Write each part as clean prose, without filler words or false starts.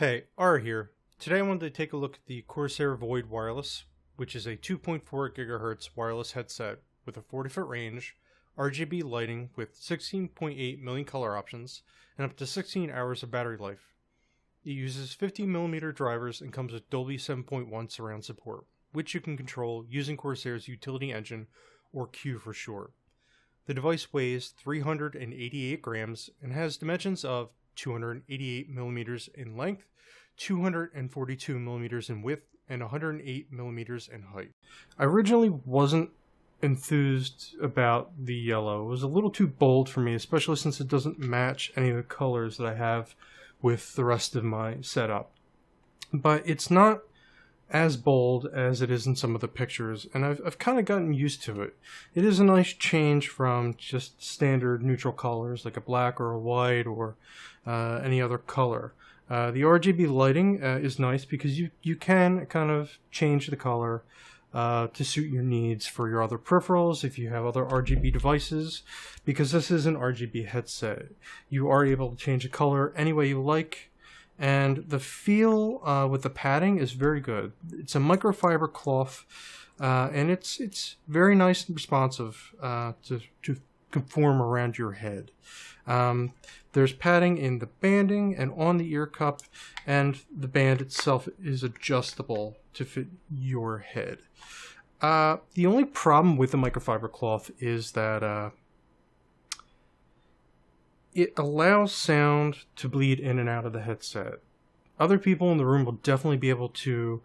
Hey, R here. Today I wanted to take a look at the Corsair Void Wireless, which is a 2.4 GHz wireless headset with a 40-foot range, RGB lighting with 16.8 million color options, and up to 16 hours of battery life. It uses 50mm drivers and comes with Dolby 7.1 surround support, which you can control using Corsair's utility engine, or Q for short. The device weighs 388 grams and has dimensions of 288mm in length, 242mm in width, and 108mm in height. I originally wasn't enthused about the yellow. It was a little too bold for me, especially since it doesn't match any of the colors that I have with the rest of my setup. But it's not as bold as it is in some of the pictures, and I've kind of gotten used to it. It is a nice change from just standard neutral colors like a black or a white or any other color. The RGB lighting is nice because you can kind of change the color to suit your needs for your other peripherals if you have other RGB devices. Because this is an RGB headset, you are able to change the color any way you like. And the feel with the padding is very good. It's a microfiber cloth, and it's very nice and responsive to conform around your head. There's padding in the banding and on the ear cup, and the band itself is adjustable to fit your head. The only problem with the microfiber cloth is that it allows sound to bleed in and out of the headset. Other people in the room will definitely be able to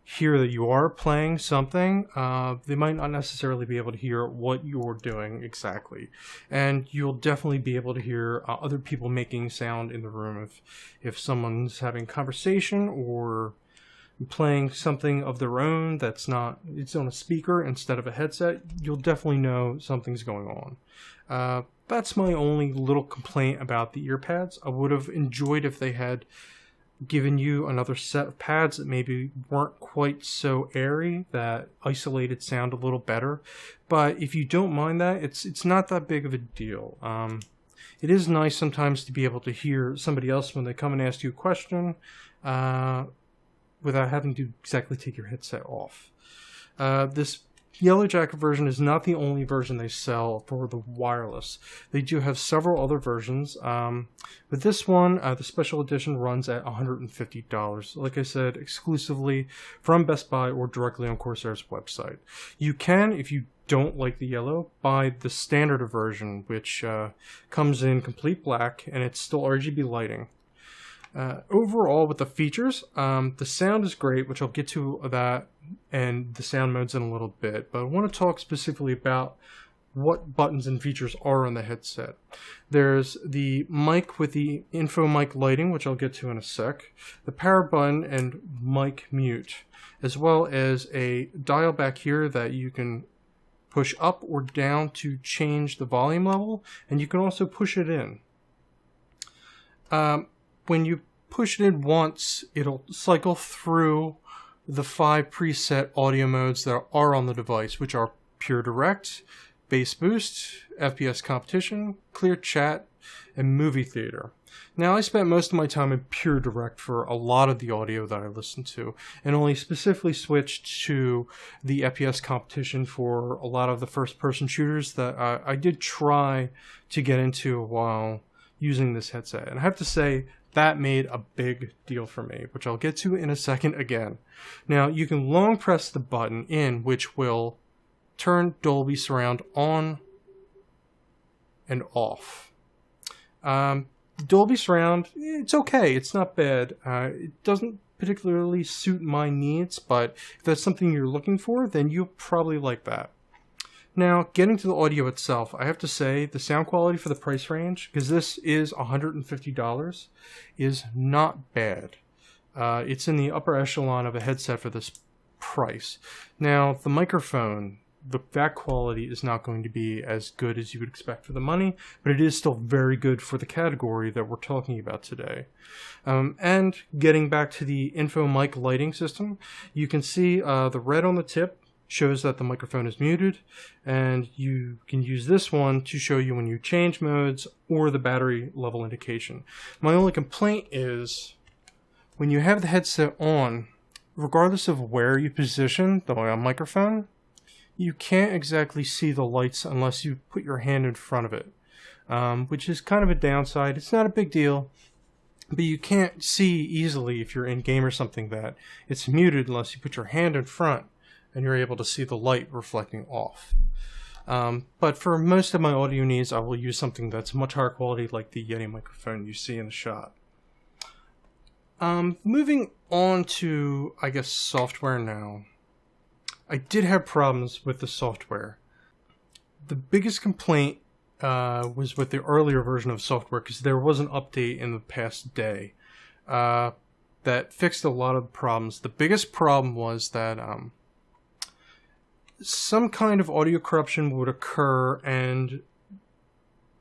hear that you are playing something. They might not necessarily be able to hear what you're doing exactly. And you'll definitely be able to hear other people making sound in the room. If someone's having a conversation or playing something of their own that's not, it's on a speaker instead of a headset, you'll definitely know something's going on. That's my only little complaint about the ear pads. I would have enjoyed if they had given you another set of pads that maybe weren't quite so airy, that isolated sound a little better. But if you don't mind that, it's not that big of a deal. It is nice sometimes to be able to hear somebody else when they come and ask you a question without having to exactly take your headset off. This Yellowjacket version is not the only version they sell for the wireless. They do have several other versions. With this one, the special edition runs at $150. Like I said, exclusively from Best Buy or directly on Corsair's website. You can, if you don't like the yellow, buy the standard version, which comes in complete black, and it's still RGB lighting. Overall, with the features, the sound is great, which I'll get to that and the sound modes in a little bit, but I want to talk specifically about what buttons and features are on the headset. There's the mic with the info mic lighting, which I'll get to in a sec, the power button and mic mute, as well as a dial back here that you can push up or down to change the volume level, and you can also push it in. When you push it in once, it'll cycle through the 5 preset audio modes that are on the device, which are Pure Direct, Bass Boost, FPS Competition, Clear Chat, and Movie Theater. Now, I spent most of my time in Pure Direct for a lot of the audio that I listened to, and only specifically switched to the FPS Competition for a lot of the first-person shooters that I did try to get into while using this headset. And I have to say, that made a big deal for me, which I'll get to in a second again. Now, you can long press the button in, which will turn Dolby Surround on and off. Dolby Surround, it's okay. It's not bad. It doesn't particularly suit my needs, but if that's something you're looking for, then you'll probably like that. Now, getting to the audio itself, I have to say the sound quality for the price range, because this is $150, is not bad. It's in the upper echelon of a headset for this price. Now, the microphone, that quality is not going to be as good as you would expect for the money, but it is still very good for the category that we're talking about today. And getting back to the info mic lighting system, you can see the red on the tip shows that the microphone is muted, and you can use this one to show you when you change modes or the battery level indication. My only complaint is when you have the headset on, regardless of where you position the microphone, you can't exactly see the lights unless you put your hand in front of it, which is kind of a downside. It's not a big deal, but you can't see easily if you're in game or something that it's muted unless you put your hand in front and you're able to see the light reflecting off. But for most of my audio needs, I will use something that's much higher quality, like the Yeti microphone you see in the shot. Moving on to, I guess, software now. I did have problems with the software. The biggest complaint was with the earlier version of software, because there was an update in the past day that fixed a lot of problems. The biggest problem was that some kind of audio corruption would occur and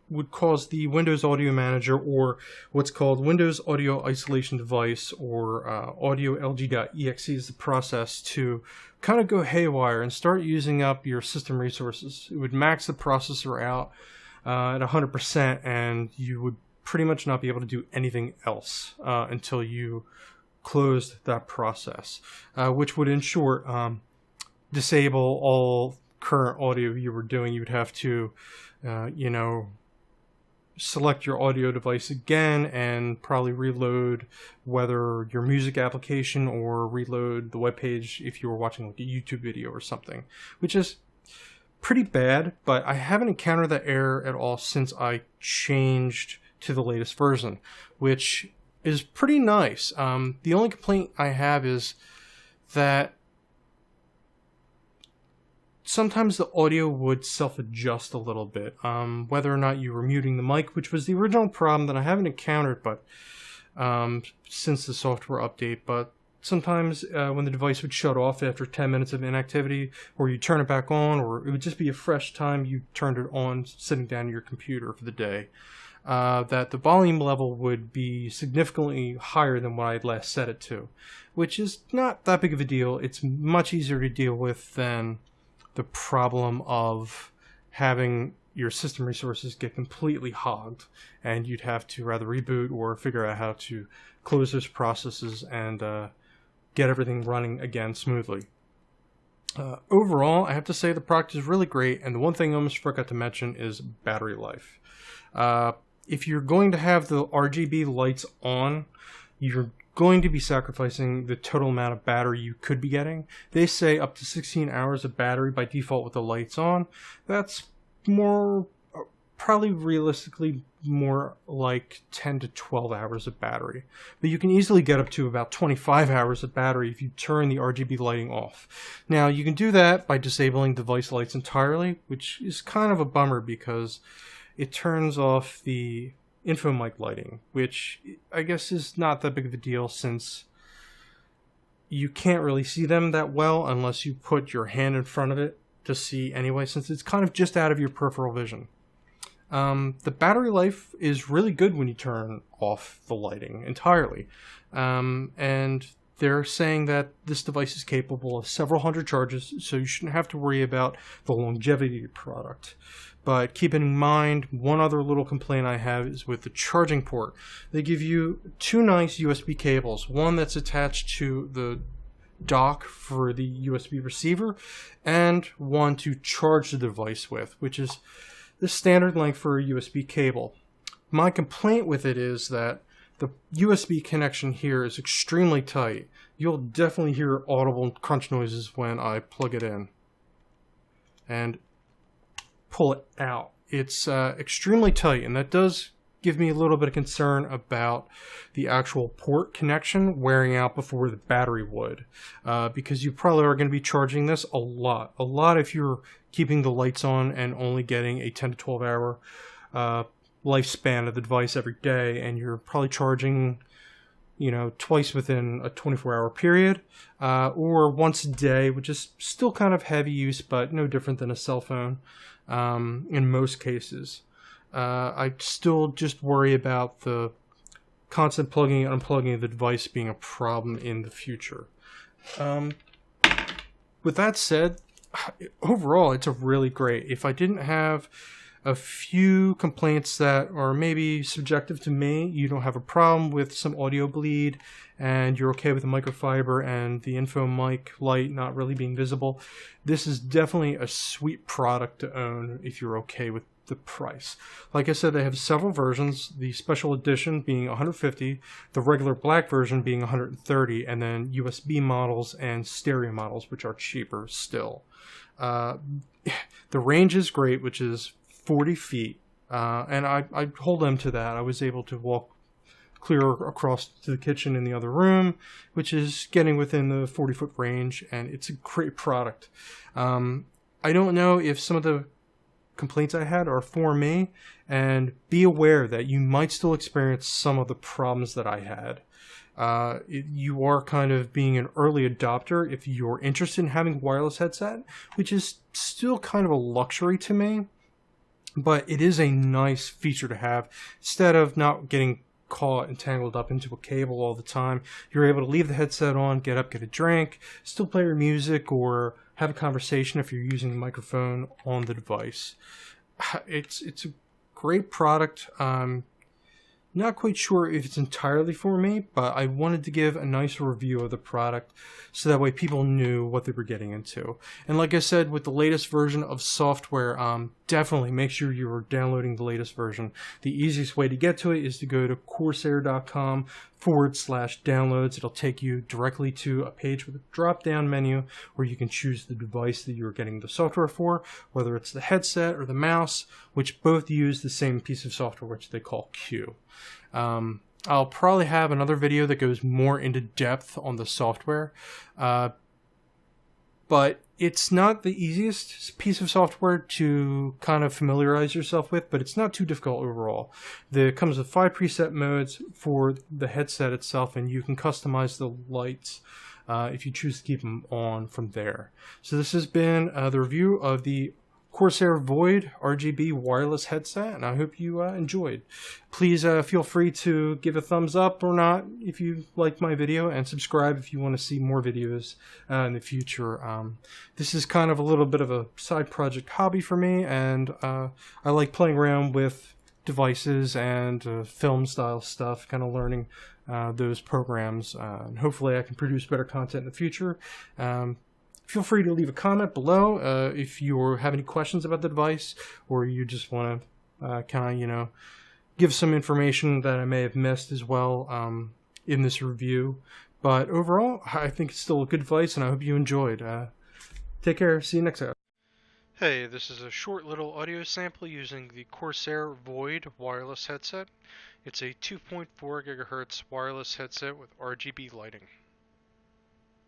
would cause the Windows Audio Manager, or what's called Windows Audio Isolation Device, or audio LG.exe is the process, to kind of go haywire and start using up your system resources. It would max the processor out at 100%, and you would pretty much not be able to do anything else until you closed that process, which would, in short, disable all current audio you were doing. You would have to, select your audio device again and probably reload whether your music application or reload the web page if you were watching like a YouTube video or something, which is pretty bad. But I haven't encountered that error at all since I changed to the latest version, which is pretty nice. The only complaint I have is that sometimes the audio would self-adjust a little bit, whether or not you were muting the mic, which was the original problem that I haven't encountered but since the software update. But sometimes when the device would shut off after 10 minutes of inactivity, or you turn it back on, or it would just be a fresh time you turned it on sitting down at your computer for the day, that the volume level would be significantly higher than what I had last set it to, which is not that big of a deal. It's much easier to deal with than the problem of having your system resources get completely hogged, and you'd have to rather reboot or figure out how to close those processes and get everything running again smoothly. Overall, I have to say the product is really great, and the one thing I almost forgot to mention is battery life. If you're going to have the RGB lights on, you're going to be sacrificing the total amount of battery you could be getting. They say up to 16 hours of battery by default with the lights on. That's more, probably realistically more like 10 to 12 hours of battery. But you can easily get up to about 25 hours of battery if you turn the RGB lighting off. Now, you can do that by disabling device lights entirely, which is kind of a bummer because it turns off the info mic lighting, which I guess is not that big of a deal since you can't really see them that well unless you put your hand in front of it to see anyway, since it's kind of just out of your peripheral vision. The battery life is really good when you turn off the lighting entirely, and they're saying that this device is capable of several hundred charges, so you shouldn't have to worry about the longevity of your product. But keep in mind, one other little complaint I have is with the charging port. They give you two nice USB cables, one that's attached to the dock for the USB receiver, and one to charge the device with, which is the standard length for a USB cable. My complaint with it is that the USB connection here is extremely tight. You'll definitely hear audible crunch noises when I plug it in and pull it out. It's extremely tight, and that does give me a little bit of concern about the actual port connection wearing out before the battery would, because you probably are going to be charging this a lot if you're keeping the lights on and only getting a 10 to 12 hour lifespan of the device every day, and you're probably charging twice within a 24-hour period, or once a day, which is still kind of heavy use, but no different than a cell phone in most cases. I still just worry about the constant plugging and unplugging of the device being a problem in the future. With that said, overall, it's a really great. If I didn't have a few complaints that are maybe subjective to me. You don't have a problem with some audio bleed, and you're okay with the microfiber and the info mic light not really being visible. This is definitely a sweet product to own if you're okay with the price. Like I said, they have several versions, the special edition being $150, the regular black version being $130, and then USB models and stereo models, which are cheaper still. The range is great, which is 40 feet, and I hold them to that. I was able to walk clear across to the kitchen in the other room, which is getting within the 40-foot range, and it's a great product. I don't know if some of the complaints I had are for me, and be aware that you might still experience some of the problems that I had. You are kind of being an early adopter if you're interested in having a wireless headset, which is still kind of a luxury to me, but it is a nice feature to have. Instead of not getting caught and tangled up into a cable all the time, you're able to leave the headset on, get up, get a drink, still play your music, or have a conversation if you're using the microphone on the device. It's a great product. Not quite sure if it's entirely for me, but I wanted to give a nice review of the product so that way people knew what they were getting into. And like I said, with the latest version of software, definitely make sure you're downloading the latest version. The easiest way to get to it is to go to corsair.com/downloads. It'll take you directly to a page with a drop-down menu where you can choose the device that you're getting the software for, whether it's the headset or the mouse, which both use the same piece of software, which they call Q. I'll probably have another video that goes more into depth on the software, but it's not the easiest piece of software to kind of familiarize yourself with, but it's not too difficult overall. It comes with 5 preset modes for the headset itself, and you can customize the lights if you choose to keep them on from there. So this has been the review of the Corsair Void RGB wireless headset, and I hope you enjoyed. Please feel free to give a thumbs up or not if you like my video, and subscribe if you want to see more videos in the future. This is kind of a little bit of a side project hobby for me, and I like playing around with devices and film style stuff, kind of learning those programs, and hopefully I can produce better content in the future. Feel free to leave a comment below if you have any questions about the device, or you just want to kind of, give some information that I may have missed as well in this review. But overall, I think it's still a good device, and I hope you enjoyed. Take care. See you next time. Hey, this is a short little audio sample using the Corsair Void wireless headset. It's a 2.4 GHz wireless headset with RGB lighting.